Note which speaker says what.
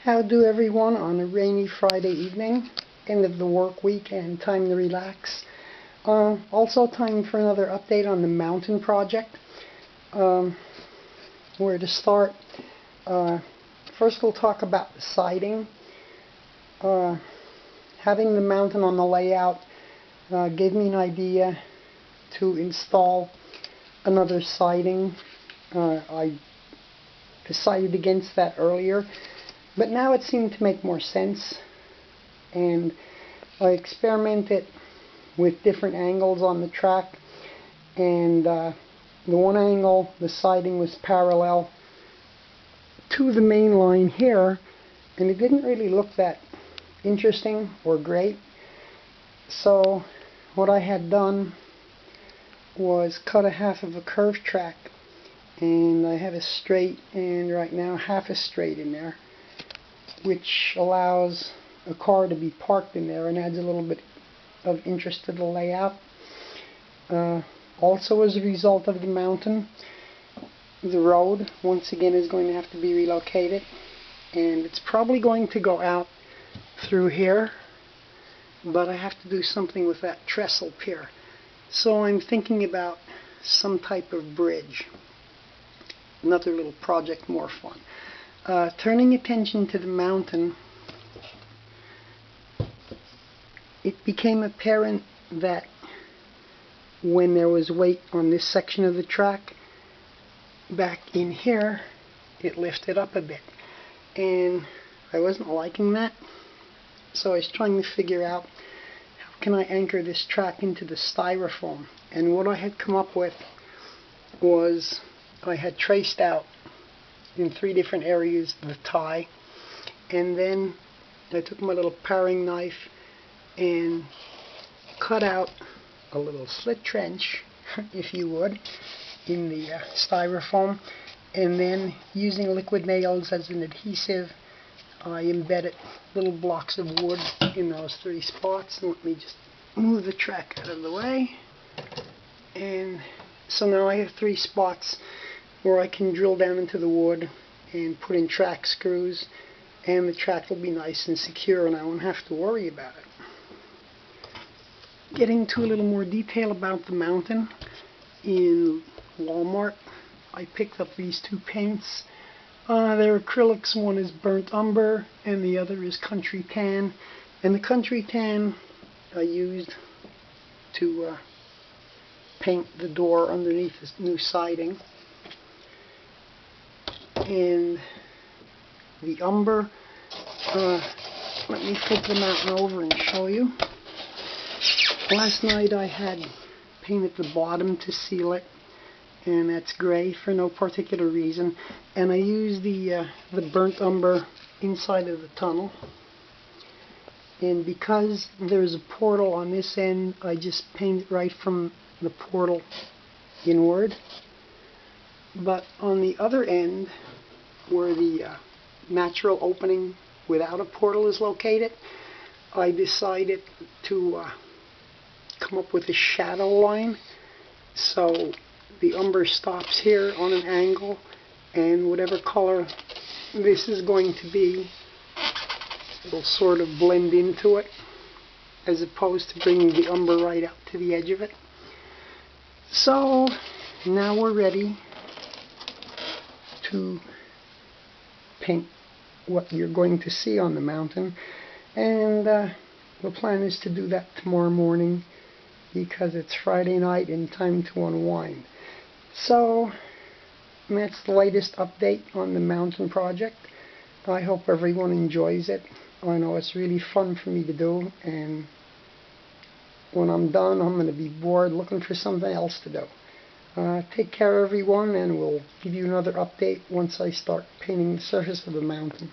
Speaker 1: How do everyone on a rainy Friday evening, end of the work week and time to relax. Also time for another update on the mountain project. Where to start? First we'll talk about the siding. Having the mountain on the layout gave me an idea to install another siding. I decided against that earlier, but now it seemed to make more sense, and I experimented with different angles on the track, and the one angle, the siding was parallel to the main line here, and it didn't really look that interesting or great. So what I had done was cut a half of a curved track, and I have a straight and right now half a straight in there, which allows a car to be parked in there and adds a little bit of interest to the layout. Also, as a result of the mountain, the road once again is going to have to be relocated, and it's probably going to go out through here, but I have to do something with that trestle pier. So I'm thinking about some type of bridge. Another little project, more fun. Turning attention to the mountain, it became apparent that when there was weight on this section of the track, back in here, it lifted up a bit. And I wasn't liking that. So I was trying to figure out, how can I anchor this track into the styrofoam? And what I had come up with was, I had traced out in 3 different areas the tie, and then I took my little paring knife and cut out a little slit trench, if you would, in the styrofoam, and then using liquid nails as an adhesive, I embedded little blocks of wood in those 3 spots. And let me just move the track out of the way, and so now I have 3 spots where I can drill down into the wood and put in track screws, and the track will be nice and secure and I won't have to worry about it. Getting to a little more detail about the mountain, in Walmart I picked up these 2 paints. They're acrylics. One is burnt umber and the other is country tan, and the country tan I used to paint the door underneath this new siding, and the umber, let me flip the mountain over and show you. Last night I had painted the bottom to seal it, and that's gray for no particular reason, and I used the burnt umber inside of the tunnel, and because there's a portal on this end, I just painted right from the portal inward. But on the other end, where the natural opening without a portal is located, I decided to come up with a shadow line. So the umber stops here on an angle, and whatever color this is going to be, it'll sort of blend into it, as opposed to bringing the umber right out to the edge of it. So now we're ready to paint what you're going to see on the mountain, and the plan is to do that tomorrow morning, because it's Friday night and time to unwind. So that's the latest update on the mountain project. I hope everyone enjoys it. I know it's really fun for me to do, and when I'm done I'm going to be bored looking for something else to do. Take care everyone, and we'll give you another update once I start painting the surface of the mountain.